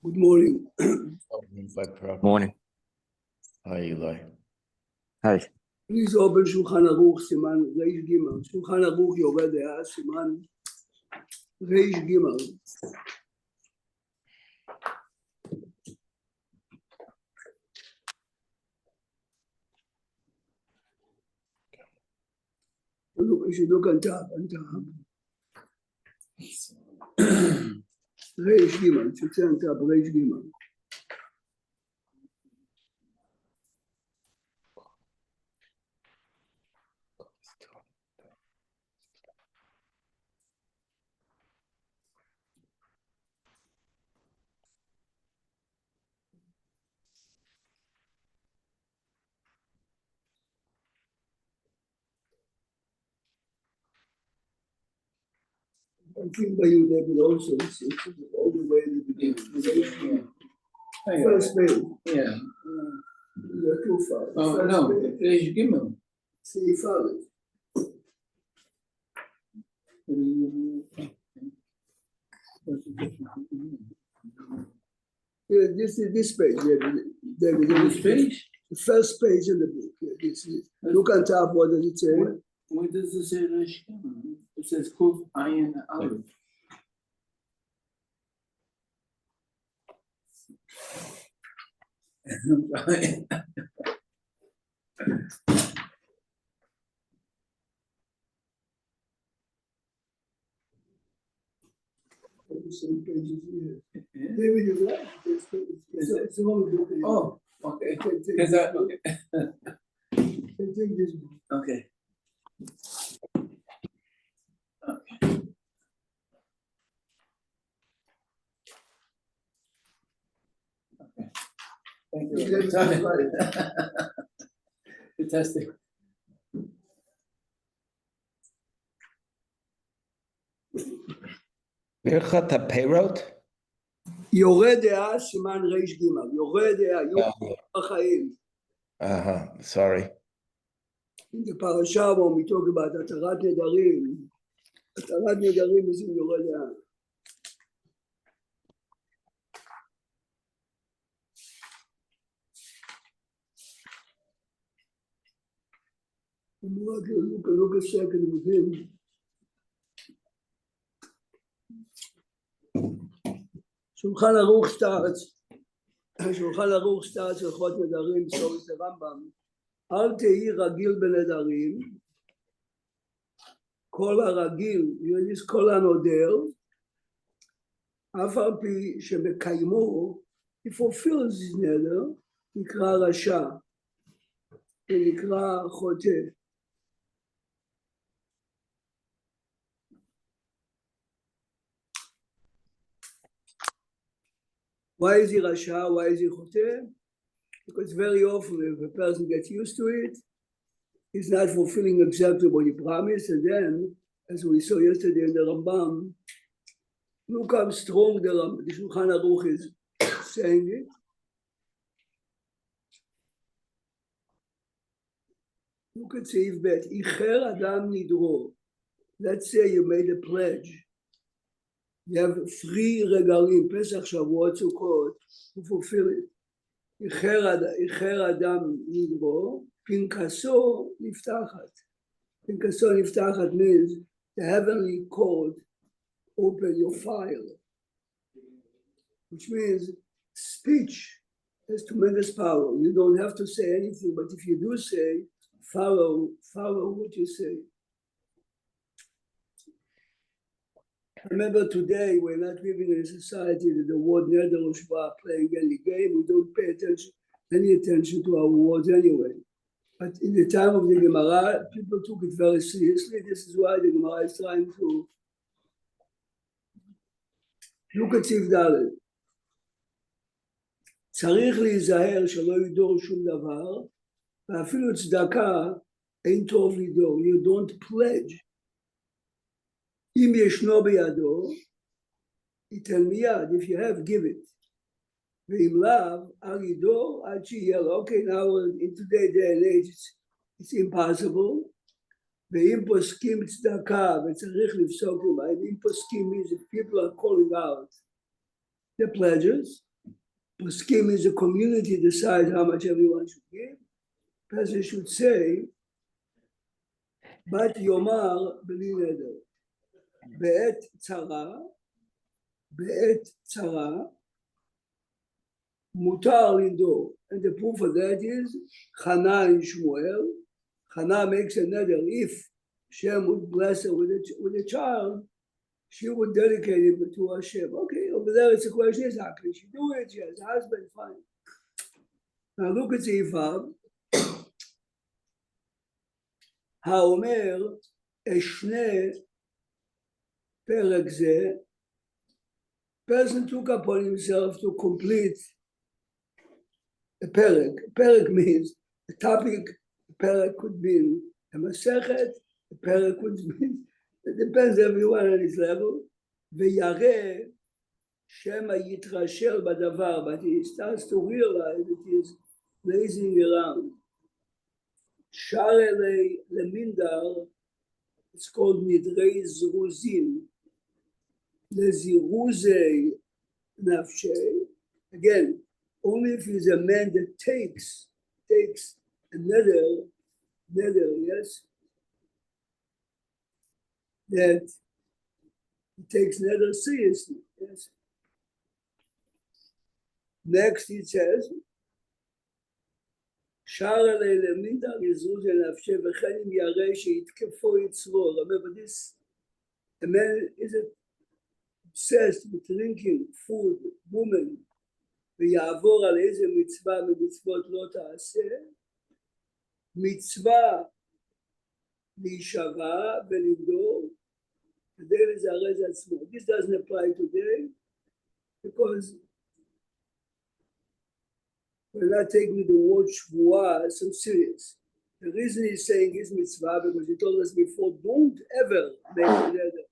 Good morning. Morning. Hi, Eli. Hi. Please open שולחן ערוך, סימן ריש ג'. שולחן ערוך יורה דעה, סימן ריש ג'. שידוק על תאב, ריש ג', שיוצא על תאב, ריש ג'. I think by you David also, it's all the way to the beginning. First page. Yeah. You're too far. Oh, First no, page. Reish Gimel. See, follow. Yeah, this page, David. Which page? The first page in the book. Yeah, this is, look on top, what does it say? What does it say Reish Gimel? It says Kuf Ayin Aleph. Some pages here. David, you're right. It's the wrong book. Oh, okay. Take Is that okay? this book. Okay. Okay. Thank you. Yeah, for your right. time. Good testing. Birchat HaPeirot? יורה דעה, סימן ריש ג'. יורה דעה, יורה בחיים. Sorry. The parasha when we talk about התרת נדרים. התרת נדרים is in יורה דעה. Look a second with him. שולחן ערוך starts הלכות נדרים, סוריס הרמב"ם. אל תהי רגיל בנדרים, כל הרגיל, כל הנודר, אף על פי שמקיימו, he fulfills his נדר, נקרא רשע, ונקרא חוטא. Why is he Rasha? Why is he Chote? Because very often if a person gets used to it, he's not fulfilling exactly what he promised, and then, as we saw yesterday in the Rambam, look how strong the Shulchan Aruch is saying it. Look at Seif Bet. Icher Adam Nidro. Let's say you made a pledge. You have 3 regalim, Pesach, Shavuot, Sukkot, to fulfill it. Icher Adam Nidro, Pinkaso Niftachat. Pinkaso Niftachat means the heavenly court open your file, which means speech has tremendous power. You don't have to say anything, but if you do say, follow what you say. Remember today, we're not living in a society that the word Neder or Shva playing any game. We don't pay any attention to our words anyway. But in the time of the Gemara, people took it very seriously. This is why the Gemara is trying to look at Sif Dalet. צריך להיזהר שלא ידור שום דבר, ואפילו צדקה אין טוב לדור. You don't pledge. אם ישנו בידו, ייתן מיד. If you have, give it. ואם לאו, אל ידור עד שיהיה לו. Okay, now in today's day and age, it's impossible. ואם פוסקים צדקה, וצריך לפסוק למה, אם פוסקים means that people are calling out the pledges, poskim is a community decide how much everyone should give. Person should say, Bat Yomar b'li neder, be'et tzara, mutar lidor. And the proof of that is Chana and Shmuel. Chana makes a neder if Shem would bless her with a child, she would dedicate him to Hashem. Okay, over there it's a question, is how can she do it? She has a husband, fine. Now look at the Ifav. האומר, אשנה פרק זה, person took upon himself to complete a perek. Perek means a topic. A perek could mean a masechet. A perek could mean, it depends everyone on his level. ויראה שמא יתרשל בדבר, but he starts to realize that he is lazing around. Sharele lemindar, it's called nidrei zruzim. Leziruzei nafshei. Again, only if he's a man that takes a neder, yes, that he takes neder seriously, yes. Next it says, Remember this, a man is obsessed with drinking, food, woman, ויעבור על איזה מצווה ממצוות לא תעשה, מצווה להישבע ולבדור, כדי לזרז עצמו. This doesn't apply today, because we're not taking the word shvuah so serious. The reason he's saying his mitzvah, because he told us before, don't ever make a neder.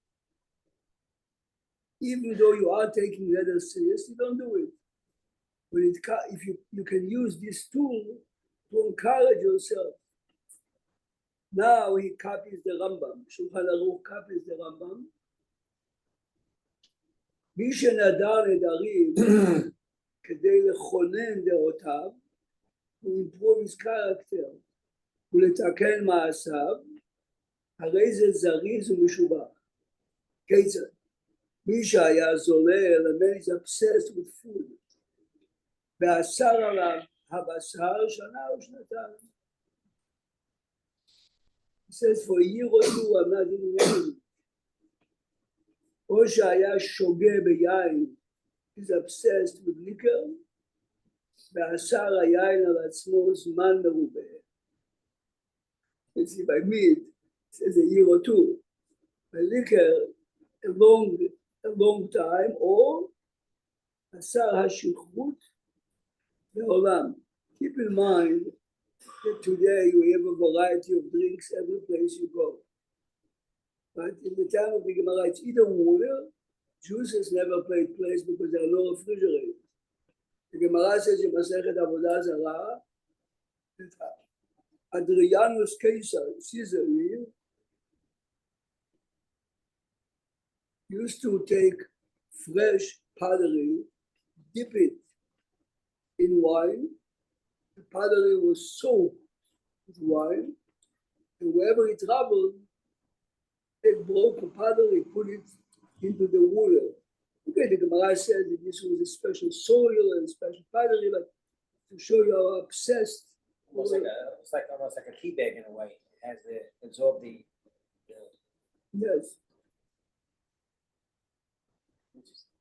Even though you are taking neder seriously, don't do it. But if you can use this tool to encourage yourself. Now he copies the Rambam. Shulchan Aruch copies the Rambam. מי שנדר נדרים כדי לכונן דעותיו, הוא improve his character, ולתקן מעשיו, הרי זה זריז ומשובח. כיצד? מי שהיה זולל, a man is obsessed with food, ואסר עליו הבשר שנה או שנתיים. He says, for a year or two, I'm not eating anything. או שהיה שוגה ביין, he's obsessed with liquor, ואסר היין על עצמו זמן מרובה. You see, by meat, it says a year or two. By liquor, a long time, or אסר השכרות לעולם. Keep in mind that today we have a variety of drinks every place you go. But in the time of the Gemara, it's either water. Juices never played place because there are no refrigerators. The Gemara says in Masechet Avodah Zarah that Adrianus Caesar used to take fresh pottery, dip it in wine. The pottery was soaked with wine, and wherever he traveled, they broke the pottery, put it into the water. Okay, the Gemara said that this was a special soil and special pottery, but to show you how obsessed. Almost like a tea bag in a way. It has to absorb the. Yes.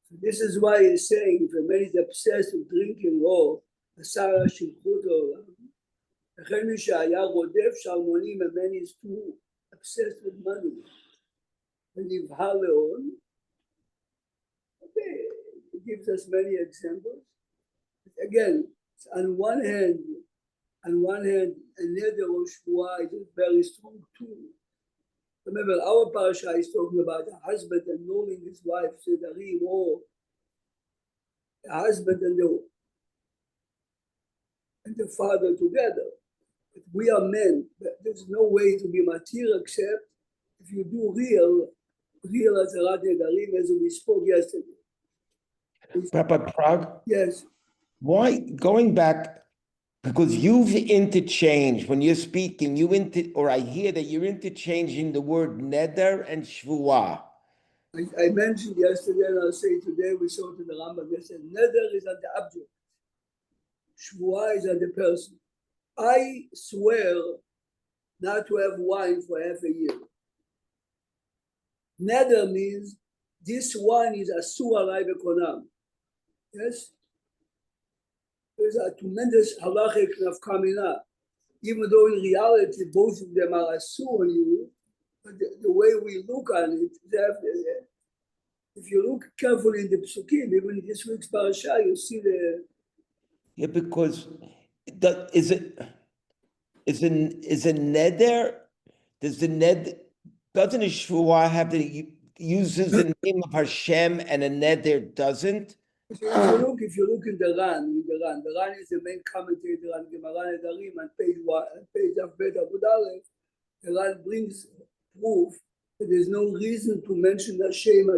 So this is why he's saying if a man is obsessed with drinking or asara shilchut or לכן מי שהיה רודף שלמונים, a man is too obsessed with money. ונבהל להון. Okay, it gives us many examples. Again, on one hand, a neder or shvuah is a very strong tool. Remember, our parasha is talking about a husband annulling his wife, Sedarim, or a husband and the father together. But we are men. There's no way to be matir except if you do real Azarat Nedarim, as we spoke yesterday. Rabbi Prague, Yes. Why, going back, because you've interchanged, when you're speaking, or I hear that you're interchanging the word neder and shvuah. I mentioned yesterday, and I'll say today, we saw it in the Rambam, they said, neder is on the object. Shvuah is on the person. I swear not to have wine for half a year. Neder means this wine is asur alai bekonam. Yes? There's a tremendous halachic nafkamina. Even though in reality both of them are asur on you, but the way we look on it, if you look carefully in the psukim, even in this week's parasha, you see the. Yeah, because is a neder, doesn't a shvuah have to uses the name of Hashem and a neder doesn't? If you look in the Ran, the Ran is the main commentator on Gemara Nedarim on page of Bet Abud Aleph. The Ran brings proof that there's no reason to mention Hashem,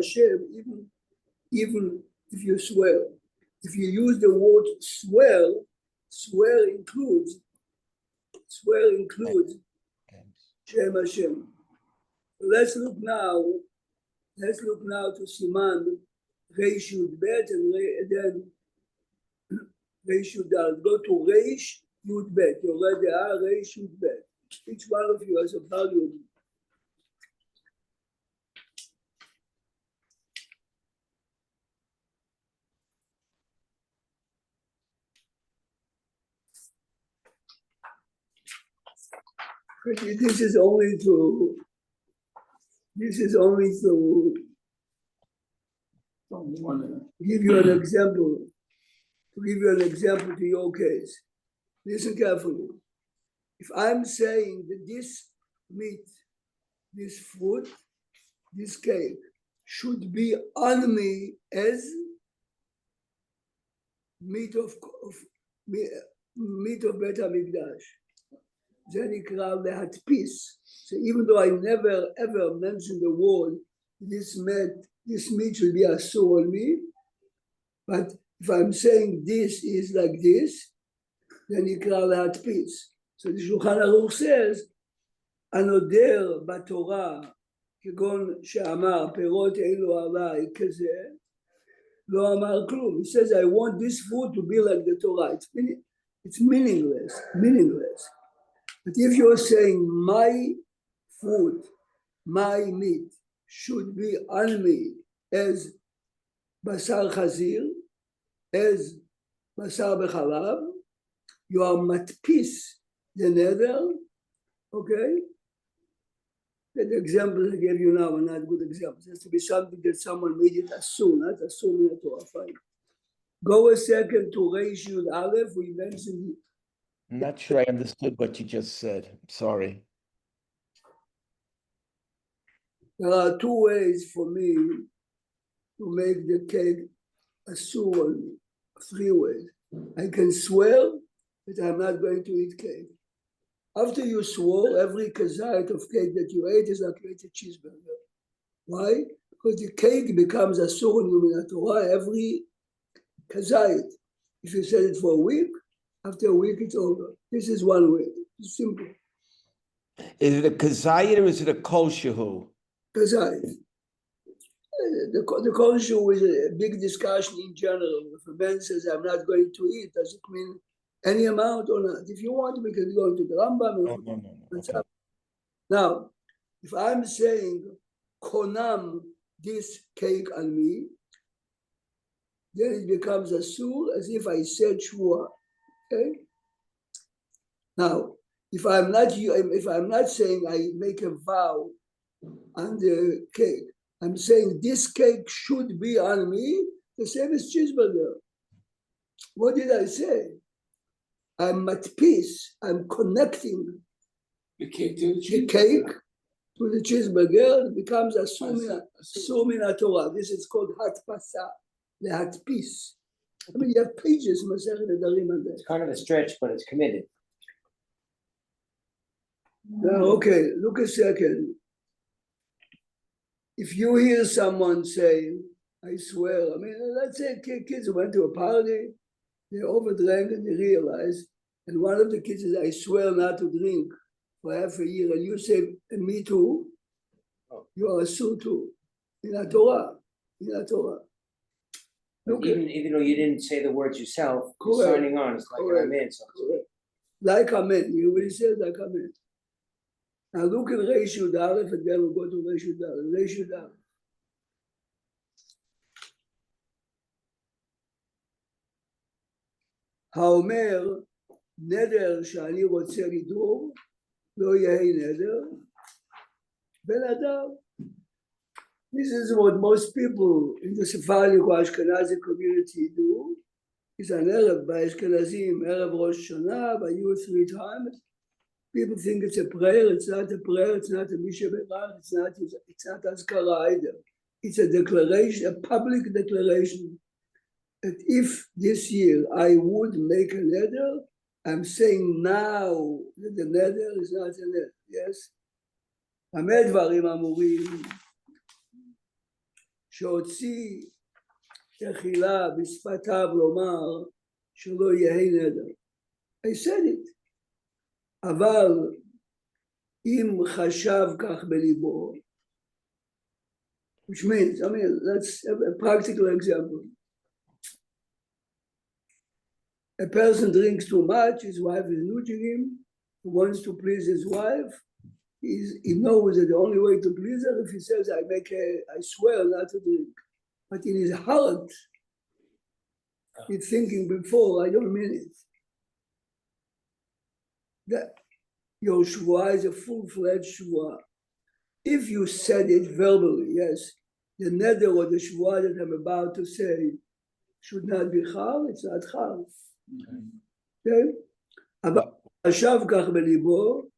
even if you swear. If you use the word swear includes Shem Hashem. Let's look now to Siman Reish Yud Bet and then Reish Yud Dal. Go to Reish Yud Bet. You already are Reish Yud Bet. Each one of you has a value. This is only to give you an example. To give you an example to your case. Listen carefully. If I'm saying that this meat, this fruit, this cake should be on me as meat of Bet HaMikdash, then יקרא להדפיס. So even though I never ever mentioned the word, this meat should be asur on me, but if I'm saying this is like this, then יקרא להדפיס. So the Shulchan Aruch says, הנודר בתורה, כגון שאמר, פירות אלו עליי כזה, לא אמר כלום. He says, I want this food to be like the Torah. It's meaningless. But if you're saying my food, my meat should be on me as basar chazir, as basar bechalav, you are matpis the neder, okay? The examples I gave you now are not good examples. It has to be something that someone made it assume, not assuming it to a fine. Go a second to Reish Yud Aleph. We mentioned. I'm not sure I understood what you just said. I'm sorry. There are two ways for me to make the cake asur on me. 3 ways. I can swear that I'm not going to eat cake. After you swore, every kazayit of cake that you ate is like you ate a cheeseburger. Why? Because the cake becomes asur on you in the Torah every kazayit. If you said it for a week, after a week it's over. This is one way. It's simple. Is it a kazayit or is it a kol shehu? Kazayit. The kol shehu is a big discussion in general. If a man says, I'm not going to eat, does it mean any amount or not? If you want, we can go to the Rambam. No. Okay. Now, if I'm saying, konam this cake on me, then it becomes asur as if I said shvuah. Okay. Now, if I'm not saying I make a vow on the cake, I'm saying this cake should be on me, the same as cheeseburger. What did I say? I'm at peace. I'm connecting The cake to the cake to the cheeseburger. It becomes asur min Torah. This is called hatpasa, the hatpis. I mean, you have pages in Masechet Nedarim on that. It's kind of a stretch, but it's committed. Now, okay, look a second. If you hear someone saying, I swear, I mean, let's say kids went to a party, They overdrank and they realized, and one of the kids says, I swear not to drink for half a year, and you say, and me too, you are asur too. In the Torah. Look at, Even though you didn't say the words yourself, you're Correct. signing on, it's like Correct. an amen, so to speak. correct. Like amen, you already said like amen. Now look at Reish Yud Aleph, and then we'll go to Reish Yud Aleph. Reish Yud Aleph. האומר, נדר שאני רוצה לדור, לא יהי נדר, בן אדם. This is what most people in the Sephardic or Ashkenazi community do. It's an Erev by Ashkenazim, Erev Rosh Hashanah, by you 3 times. People think it's a prayer, it's not a prayer, it's not a Misha Berach, it's not Azkara either. It's a declaration, a public declaration that if this year I would make a neder, I'm saying now that the neder is not a neder, yes? במה דברים אמורים? שהוציא תחילה בשפתיו לומר שלא יהי נדר. I said it. אבל אם חשב כך בליבו, which means, I mean, that's a practical example. A person drinks too much, his wife is nudging him, he wants to please his wife, he knows that the only way to please her if he says, I swear not to drink. But in his heart, he's thinking before, I don't mean it. That your shvuah is a full-fledged shvuah. If you said it verbally, yes, the neder or the shvuah that I'm about to say should not be chal, it's not chal. Okay? אבל חשב כך בליבו,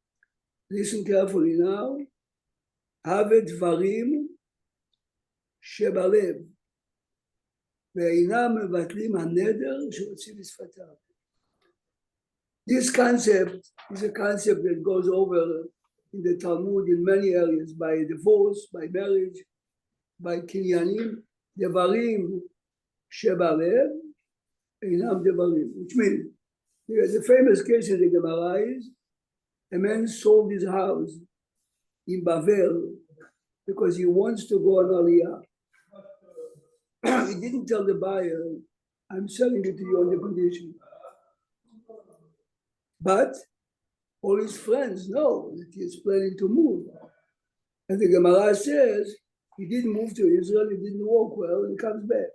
listen carefully now, הווה דברים שבלב, ואינם מבטלים הנדר שהוציא בשפתיו. This concept is a concept that goes over in the Talmud in many areas, by divorce, by marriage, by kinyanim, דברים שבלב, אינם דברים, which means, there's a famous case in the Gemara is, a man sold his house in Bavel because he wants to go on Aliyah. He didn't tell the buyer, I'm selling it to you on the condition. But all his friends know that he is planning to move. And the Gemara says, he didn't move to Israel, he didn't walk well, and he comes back.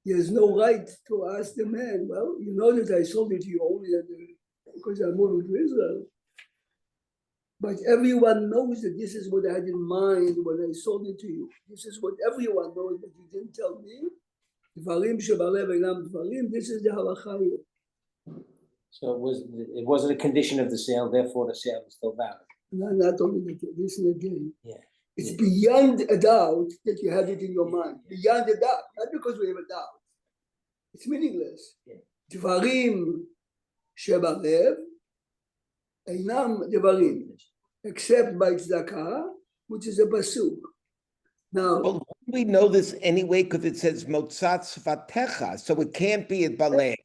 He has no right to ask the man, well, you know that I sold it to you only because I'm moving to Israel. But everyone knows that this is what I had in mind when I sold it to you. This is what everyone knows, but you didn't tell me. Dvarim shebalev einam dvarim, this is the halacha here. So it wasn't a condition of the sale, therefore the sale is still valid. Not only that, listen again. Yeah. It's beyond a doubt that you have it in your mind. Beyond a doubt, not because we have a doubt. It's meaningless. Dvarim shebalev einam dvarim, except by tzedakah, which is a pasuk. Now, Well, we know this anyway because it says motzat svatecha, so it can't be at balev.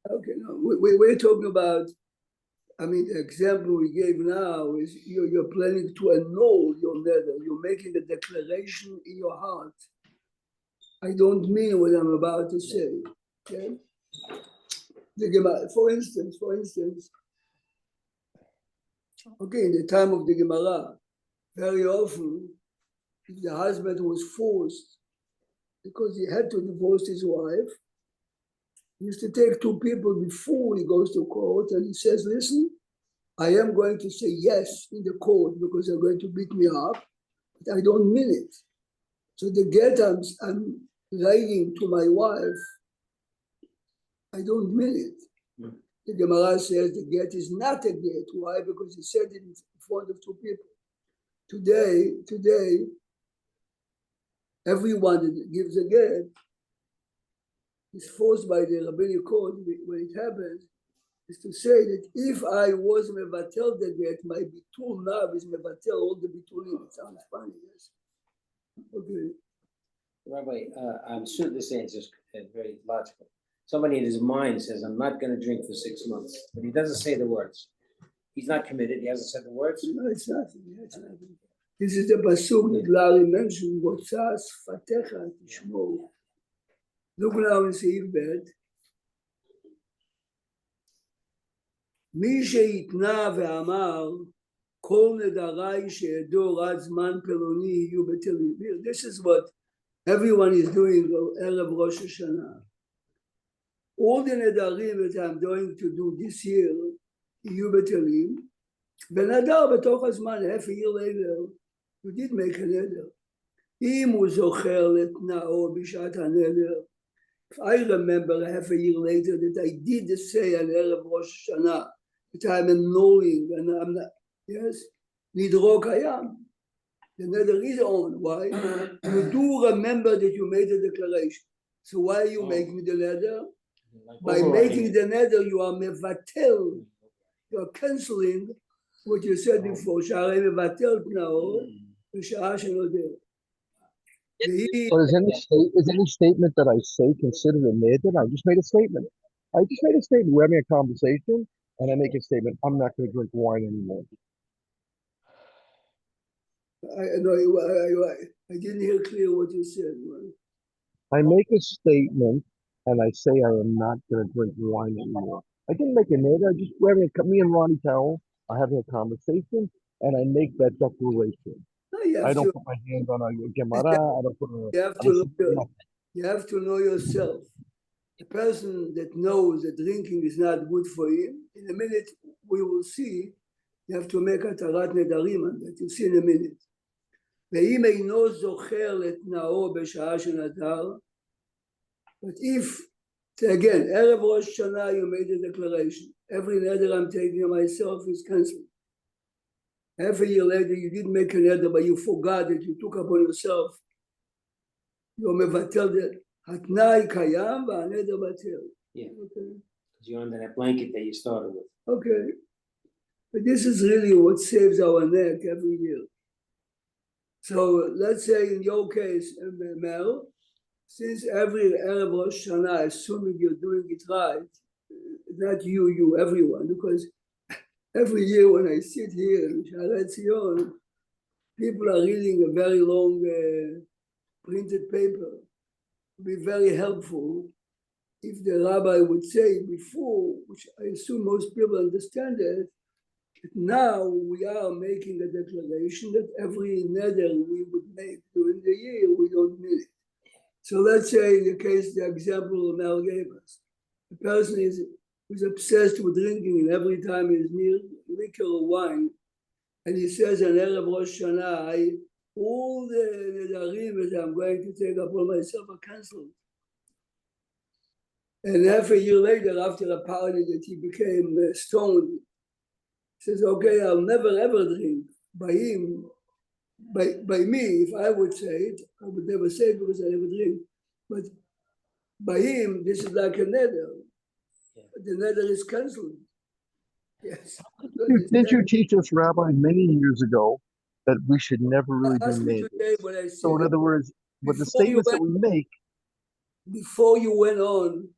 okay, no, we're talking about, I mean, the example we gave now is you're planning to annul your neder. You're making a declaration in your heart. I don't mean what I'm about to say. Okay? The Gemara, for instance, okay, in the time of the Gemara, very often, if the husband was forced because he had to divorce his wife, he used to take 2 people before he goes to court and he says, listen, I am going to say yes in the court because they're going to beat me up, but I don't mean it. So the get I'm writing to my wife, I don't mean it. The Gemara says the get is not a get. Why? Because he said it in front of 2 people. Today, everyone that gives a get is forced by the rabbinic code when it happens, is to say that if I was mevatel the get, my bitul now is mevatel all the bitulim. It sounds funny, yes? Okay. Rabbi, I'm sure this answers very logical. Somebody in his mind says, I'm not gonna drink for 6 months, but he doesn't say the words. He's not committed, he hasn't said the words. No, it's nothing. It's nothing. This is the pasuk that Larry mentioned. Motza sfatecha tishmor. Look now in Seif Bet. מי שהתנה ואמר כל נדרי שידו רד זמן פלוני יהיו בטלים. This is what everyone is doing ערב ראש השנה. All the נדרים that I'm going to do this year יהיו בטלים, ונדר בתוך הזמן, half a year later, you did make a נדר. אם הוא זוכר לתנאו בשעת הנדר, if I remember half a year later that I did say on ערב ראש השנה, that I'm annoying and I'm not, yes, nidro kayam. The nether is on. Why? You do remember that you made a declaration. So why are you making the nether? By making the nether, you are mevatel. You are canceling what you said before. Sha'arei mevatel pnao, v'sha'ah shelo der. So is any statement that I say considered a neder? I just made a statement. We're having a conversation, and I make a statement. I'm not going to drink wine anymore. I didn't hear clear what you said. I make a statement, and I say I am not going to drink wine anymore. I didn't make a neder. Me and Ronnie Towell are having a conversation, and I make that declaration. No, I don't put my hand on a Gemara. I don't put you have to know yourself. A person that knows that drinking is not good for him, in a minute we will see, you have to make a tarat nedarim on that. You'll see in a minute. ואם אינו זוכר לתנאו בשעה שנדר, but if, again, ערב ראש השנה you made a declaration, every neder I'm taking myself is cancelled. Half a year later you didn't make a neder, but you forgot that you took upon yourself. You're mevatel that. התנאי קיים והנדר בטל. Yeah. Okay. You're under that blanket that you started with. Okay. But this is really what saves our neck every year. So let's say in your case, Mel, since every Erev Rosh Hashanah, assuming you're doing it right, not you, everyone, because every year when I sit here in Shaarei Zion, people are reading a very long printed paper. It would be very helpful if the rabbi would say before, which I assume most people understand it, that now we are making a declaration that every neder we would make during the year, we don't need it. So let's say in the case, the example Mel gave us, the person is obsessed with drinking, and every time he's near liquor or wine, and he says on Erev Rosh Hashanah, all the nedarim that I'm going to take upon myself are cancelled. And half a year later, after a party that he became stoned, he says, okay, I'll never ever drink. By him, by me, if I would say it, I would never say it because I never drink. But by him, this is like a neder. Yeah. The neder is cancelled. Yes. Did you teach us, Rabbi, many years ago that we should never really do neders? So in other words, with the statements that we make. Before you went on,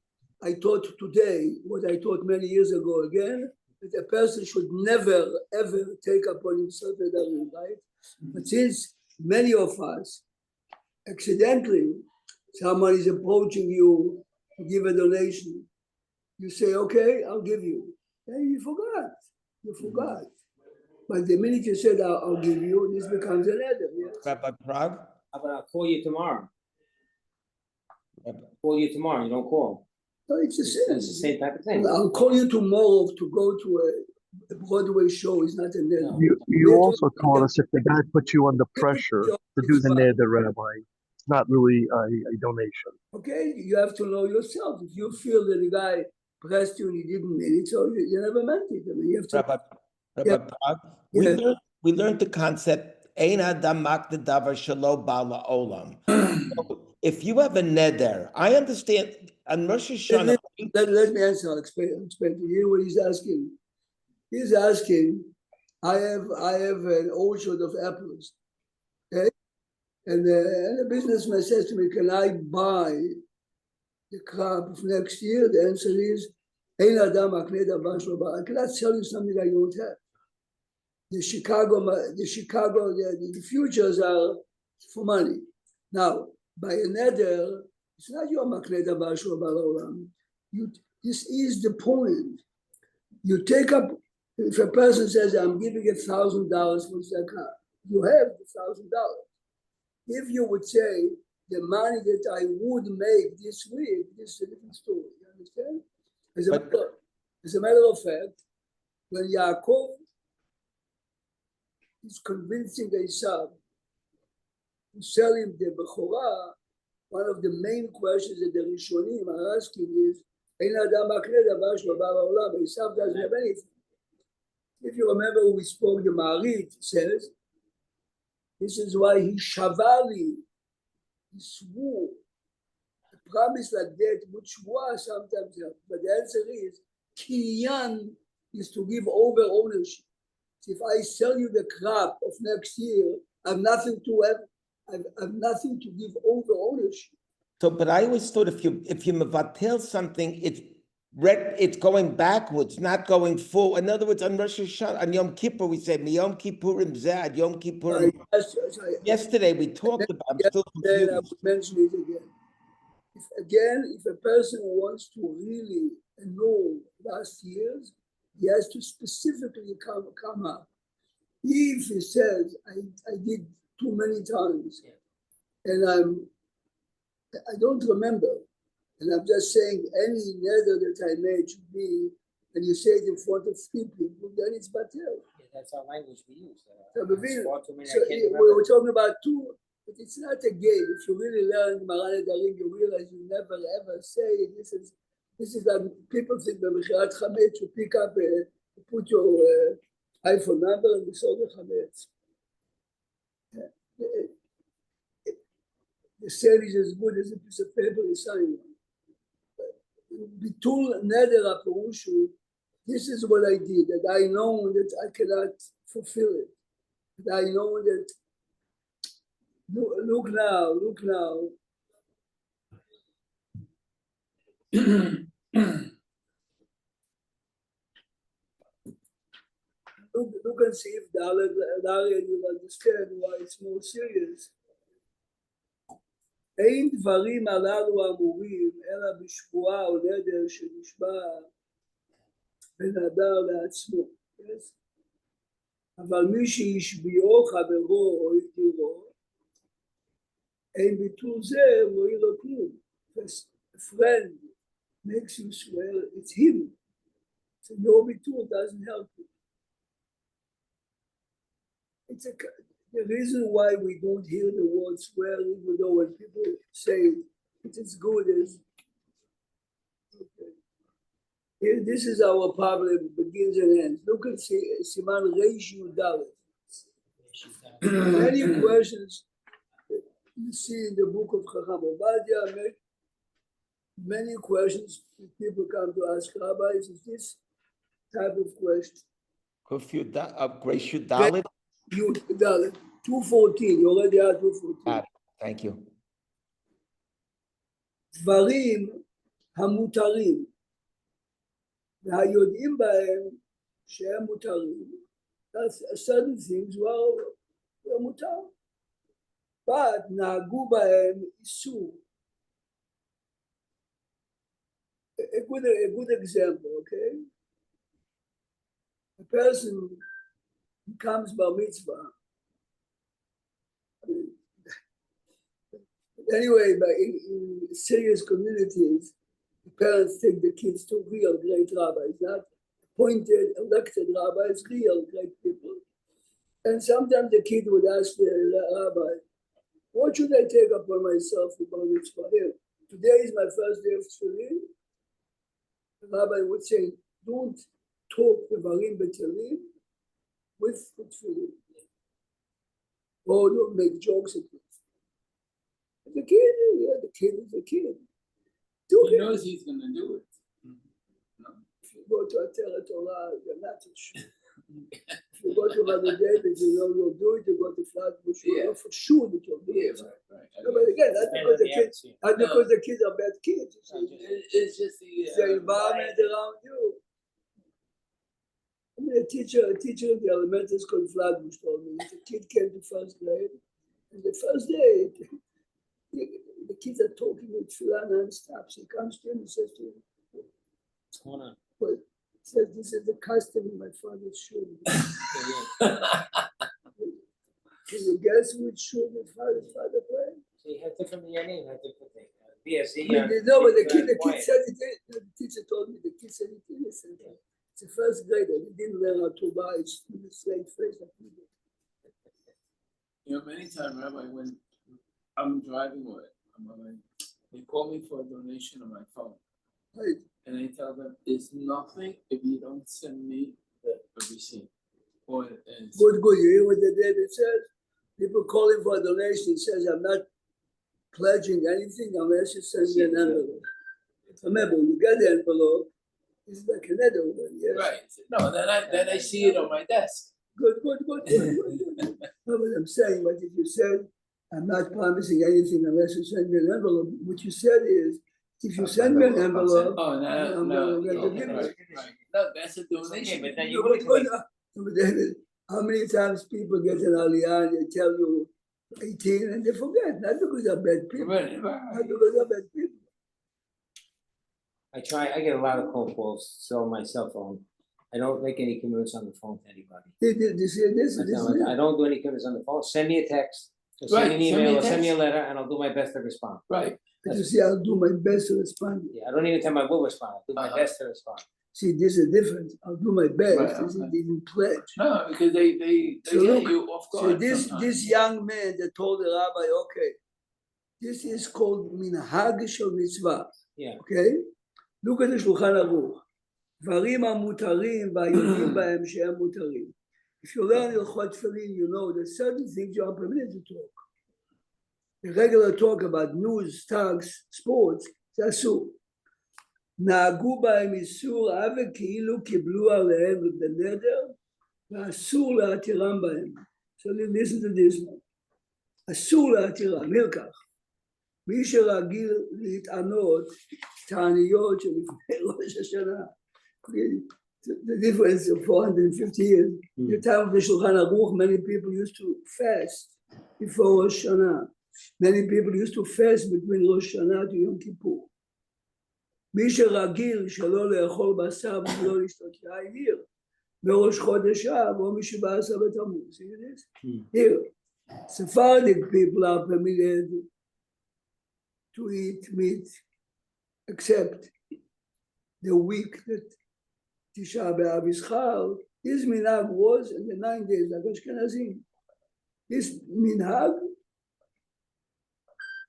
I taught today what I taught many years ago again, that a person should never, ever take upon himself a darim, right? But since many of us, accidentally, someone is approaching you to give a donation, you say, okay, I'll give you. And you forgot. But the minute you said, I'll give you, this becomes an neder. Yes? Rabbi Prague? How about I'll call you tomorrow? Call you tomorrow, you don't call. No, it's the same type of thing. I'll call you tomorrow to go to a Broadway show. Is not a neder. You also taught us if the guy puts you under pressure to do the neder, Rabbi, it's not really a donation. Okay, you have to know yourself. If you feel that the guy pressed you and he didn't mean it, so you never meant it. I mean, you have to. Rabbi Prague, we learned the concept, Ein Adam Makda Davar Shelo Bala Olam. If you have a neder, I understand, on Rosh Hashanah. Let me answer, I'll explain to you what he's asking. He's asking, I have an orchard of apples, okay? And the businessman says to me, can I buy the crop of next year? The answer is, Ein Adam Makneh Davar Shelo Ba'ala. I cannot tell you something I don't have. The futures are for money. Now, by a neder, it's not your Makneh Davar Shelo Ba'ala Olam. This is the point. You take up, if a person says, I'm giving $1,000 for zakah, you have the $1,000. If you would say, the money that I would make this week, this is a different story. You understand? As a matter of fact, when Yaakov is convincing Esav to sell him the Bechorah, one of the main questions that the Rishonim are asking is, Ein Adam Makneh Davar Shelo Ba'ala Olam. Esav doesn't have anything. If you remember when we spoke, the Marit says, this is why he shavali, he swore. A promise like that, which was sometimes help. But the answer is, kinyan is to give over ownership. So if I sell you the crop of next year, I have nothing to give over ownership. So, but I always thought if you mevatel something, it's going backwards, not going forward. In other words, on Rosh Hashanah, on Yom Kippur, we say Yom Kippurim Zeh ad Yom Kippurim. Yesterday we talked about. I'm still confused. I will mention it again. If a person wants to really know last year's, he has to specifically come up. If he says, I did too many times, and I don't remember, and I'm just saying any neder that I made should be, and you say it in front of 3 people, then it's batel. Yeah, that's our language we use. So we were talking about 2, but it's not a game. If you really learn Gemara Nedarim, you realize you never ever say this is like people think B'Mechirat Chametz, you pick up, you put your iPhone number and you sold the Chametz. The sale is as good as a piece of paper you sign on. Bitul neder apurushu. This is what I did, that I know that I cannot fulfill it. That I know that, look now. Look and see if Daria will understand why it's more serious. אין דברים הללו אמורים אלא בשבועה או נדר שנשבע בין אדם לעצמו. אבל מי שהשביעו חברו או ידידו, אין ביטול זה מועיל לו כלום. A friend makes you swear it's him. So your bitul doesn't help you. The reason why we don't hear the word swear, even though when people say it is good, is okay. This is our problem, begins and ends. Look at Siman Reish Yud Dalet. Many questions you see in the book of Chacham Ovadia, many questions people come to ask rabbis is this type of question. Reish Yud Dalet? Yud Dalet, 214, you already had 214. Thank you. דברים המותרים והיודעים בהם שהם מותרים, certain things were מותר, but נהגו בהם איסור. A good example, okay? A person becomes bar mitzvah. Anyway, but in serious communities, the parents take the kids to real great rabbis, not appointed, elected rabbis, real great people. And sometimes the kid would ask the rabbi, what should I take upon myself for bar mitzvah? Here, today is my first day of tefillin. The rabbi would say, don't talk devarim betelim with tefillin. Or don't make jokes at it. The kid is a kid. He knows he's going to do it. If you go to a Torah, you're not sure. If if you go to Mother David, you know you'll do it, you go to Flatbush, you know for sure that you'll do it. No, but again, not because the kids, not because the kids are bad kids. You see. It's just It's the environment around you. I mean, a teacher in the elementary school in Flatbush told me, if a kid came to first grade, and the first day, the kids are talking with Filan non-stop. So he comes to him and says to him, What's going on? well, he says, this is the custom in my father's shul. Can you guess which shul my father played? So you have different name, have different thing. BSE. No, but the kid said it, the teacher told me, the kid said it innocent. It's a first grader, he didn't learn how to buy, it's the straight face like he did. You know, many times, Rabbi, when I'm driving or they call me for a donation on my phone. Right. And I tell them, it's nothing if you don't send me the receipt. Or Good, you hear what the David says? People call him for a donation, he says, I'm not pledging anything unless you send me an envelope. Remember, when you get the envelope, it's like an envelope, yes? right. No, then I see it on my desk. Good. No, but I'm saying, what did you say? I'm not promising anything unless you send me an envelope. What you said is, if you send me an envelope, Oh, I'm no. going to give Right, it. right. No, that's a donation. but then No, you but would. David, how many times people get an aliyah and they tell you 18 and they forget, not because they're bad people, Right. not because they're bad people. I get a lot of phone calls, still on my cell phone. I don't make any commitments on the phone to anybody. They say this. I don't do any commitments on the phone. Send me a text, or send me an Right, send me email, a or send me a text. letter, and I'll do my best to respond. Right. But you see, I'll do my best to respond. Yeah, I don't even tell them I will respond. I'll do my Uh-huh. best to respond. See, this is different. I'll do my best. Right, This is okay. didn't pledge. No, because they So get look, you off So guard this sometimes. young man that told the rabbi, okay, this is called minhag shel mitzvah. Yeah. Okay? Look at the Shulchan Aruch. דברים המותרים והיודעים בהם שהם מותרים. If you learn Hilchot Tefillin, you know that certain things you are permitted to talk. The regular talk about news, stocks, sports, זה אסור. נהגו בהם איסור עוול כאילו קיבלו עליהם בנדר, ואסור להתירם בהם. So listen to this one. אסור להתירם, מלקח. מי שרגיל להתענות תעניות שלפני ראש השנה. The difference of 450 years. The time of the Shulchan Aruch, many people used to fast before Rosh Hashanah. Many people used to fast between Rosh Hashanah to Yom Kippur. מי שרגיל שלא לאכול בשר ולא לשתות יין עיר, בראש חודש אב או מ-17 בתמוז. See this? Here, Sephardic people are permitted to eat meat except the week that Tisha B'Av is Chal. This minhag was in the 9 days like Ashkenazim. This minhag,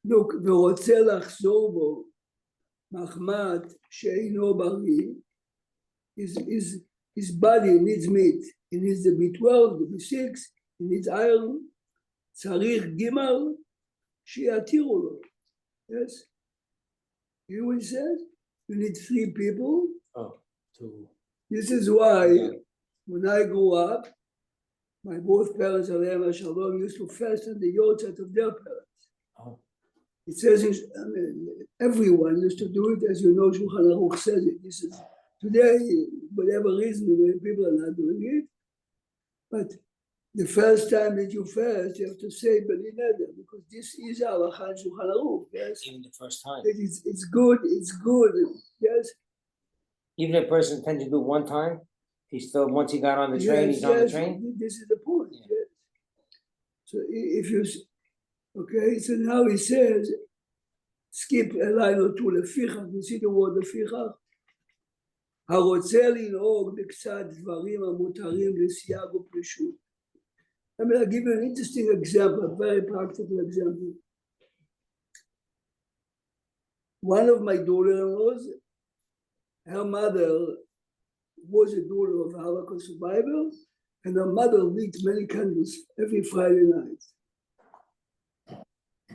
look, ורוצה לחזור בו מחמת שאינו בריא, his body needs meat, he needs the B12, the B6, he needs iron, צריך גימל שיתירו לו. Yes? You know what he says? You need 3 people. Oh, two. This is why when I grew up, my both parents, Aleichem Shalom, used to fast on the yortzeit of their parents. Oh. It says, everyone used to do it, as you know, Shulchan Aruch says it. This is today, whatever reason, people are not doing it. But the first time that you fast, you have to say Beli Neder, because this is Halacha in Shulchan Aruch. Yes, Even the first time. it's good. Yes. Even if a person intends to do one time, he's still, once he got on the train, he's on the train. This is the point. Yeah. Yes. So if you, okay, so now he says, skip a line or two, לפיכך, you see the word לפיכך? הרוצה לנהוג בקצת דברים המותרים לסייג ופרישות. I mean, I'll give you an interesting example, a very practical example. One of my daughter-in-laws, her mother was a daughter of a Holocaust survivor, and her mother lit many candles every Friday night.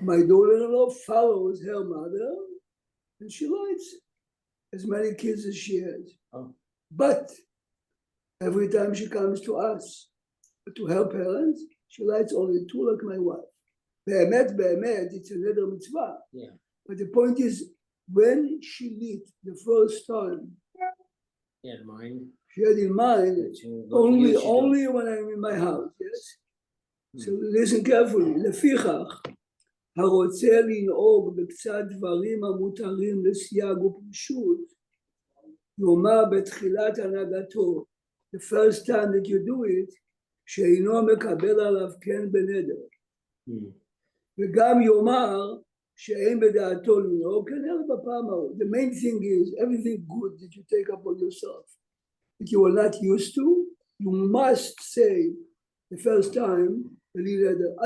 My daughter-in-law follows her mother, and she lights as many kids as she has. Oh. But every time she comes to us, to her parents, she writes only two like my wife. Be'emet, it's a neder mitzvah. Yeah. But the point is, when she lit the first time, Yeah, mine. she had in mind that you go to use, you do. only when I'm in my house, yes? So listen carefully, לפיכך, הרוצה לנהוג בקצת דברים המותרים לסייג ופשוט, יאמר בתחילת הנהגתו, the first time that you do it, שאינו מקבל עליו כן בנדר. וגם יאמר שאין בדעתו לנהוג, כנראה בפעם ההוא. The main thing is, everything good that you take upon yourself, that you are not used to, you must say the first time,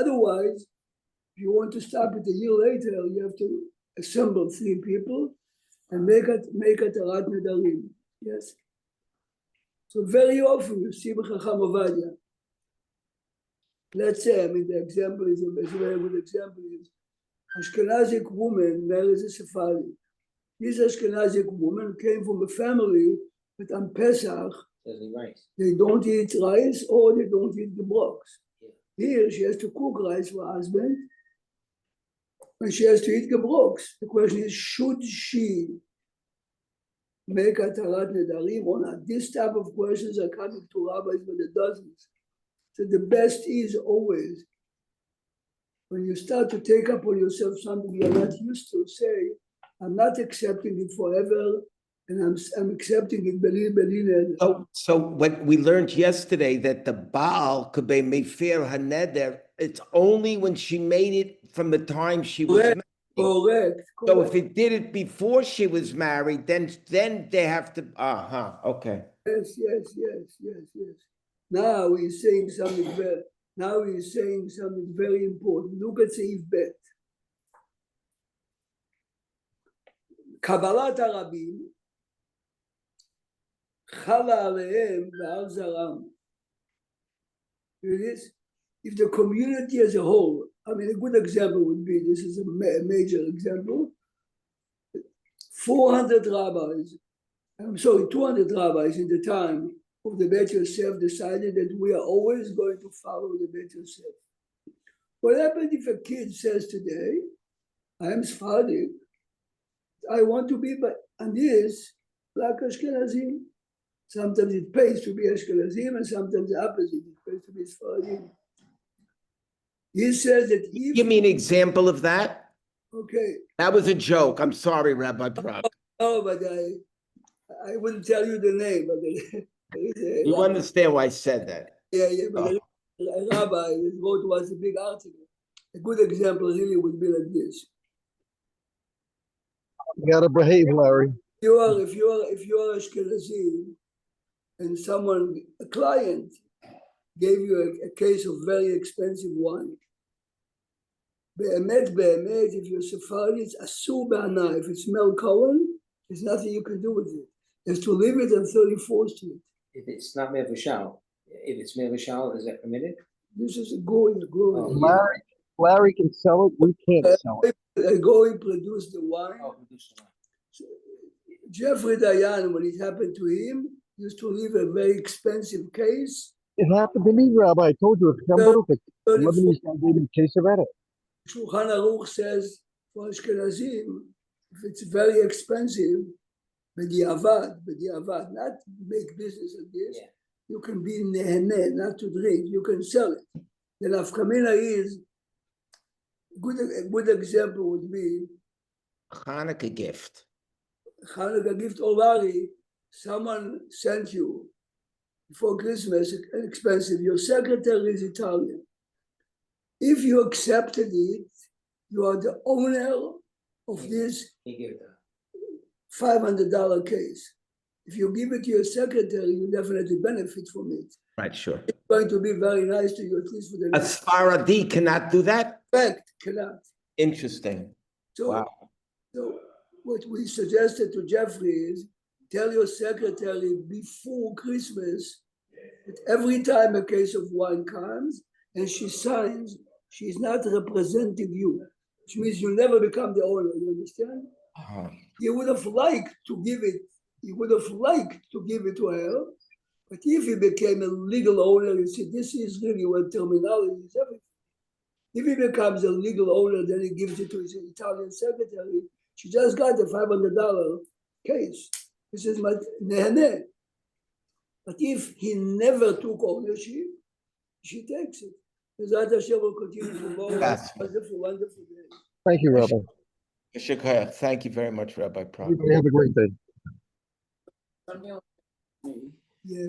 otherwise, if you want to stop it a year later, you have to assemble 3 people and make it a rat nedarim. Yes. So very often you see b'chacham Ovadia. Let's say, I mean, the example is a very good example is Ashkenazic woman marries a Sephardi. This Ashkenazic woman came from a family that on Pesach they don't eat rice or they don't eat the brocks. Here she has to cook rice for her husband and she has to eat gebrocks. The question is, should she make a tarat nedarim or not? This type of questions are coming to rabbis by the dozens. So the best is always, when you start to take up on yourself something you're not used to, say, I'm not accepting it forever, and I'm accepting it belin. So what we learned yesterday that the Baal could be mefer haneder, it's only when she made it from the time she was married. Correct. So if it did it before she was married, then they have to. Okay. Yes. Now he's saying something very important. Look at Seif Bet. Kabbalat Arabim Chala Alehem Ve'al Zaram. If the community as a whole, I mean, a good example would be, this is a major example, 200 rabbis in the time of the Beit Yosef decided that we are always going to follow the Beit Yosef. What happens if a kid says today, I am Sephardic, I want to be and this like Ashkenazim. Sometimes it pays to be Ashkenazim and sometimes the opposite, it pays to be Sephardim. He says that if... Give me an example of that. Okay. That was a joke. I'm sorry, Rabbi Brock. No, but I wouldn't tell you the name, but you understand why I said that. Yeah, but a rabbi wrote was a big article. A good example really would be like this. You gotta behave, Larry. If you are Ashkenazi and a client gave you a case of very expensive wine, Be'emet, if you're Sephardi, it's asur b'hana. If it's Mel Cohen, there's nothing you can do with it. There's to leave it on 34th Street. If it's not Mevashal, if it's Mevashal, is that permitted? This is a going. Larry can sell it, we can't sell it. A going produced the wine. Produce the wine. So, Jeffrey Dayan, when it happened to him, used to leave a very expensive case. It happened to me, Rabbi. I told you, if somebody could, Lebanese guy gave me a case of it. Shulchan Aruch says for Ashkenazim, if it's very expensive, b'diavad, not make business of this, you can be nehene, not to drink, you can sell it. The nafkamina is, a good example would be Hanukkah gift. Hanukkah gift Olari, someone sent you before Christmas, expensive, your secretary is Italian. If you accepted it, you are the owner of this $500 case. If you give it to your secretary, you definitely benefit from it. Right, sure. It's going to be very nice to you, at least for the A Sephardi cannot do that? fact, cannot. Interesting. So, Wow. so what we suggested to Jeffrey is, tell your secretary before Christmas that every time a case of wine comes and she signs, she's not representing you, which means you never become the owner, you understand? He would have liked to give it to her, But if he became a legal owner, you see, this is really what terminology is everything. If he becomes a legal owner, then he gives it to his Italian secretary. She just got a $500 case. This is my nehane. But if he never took ownership, she takes it. Bezrat Hashem will continue to go. Yes. Wonderful, wonderful day. Thank you, Rabbi. Yashar Koach. Thank you very much, Rabbi Prop. Everybody have a great day. Something like me. Yeah.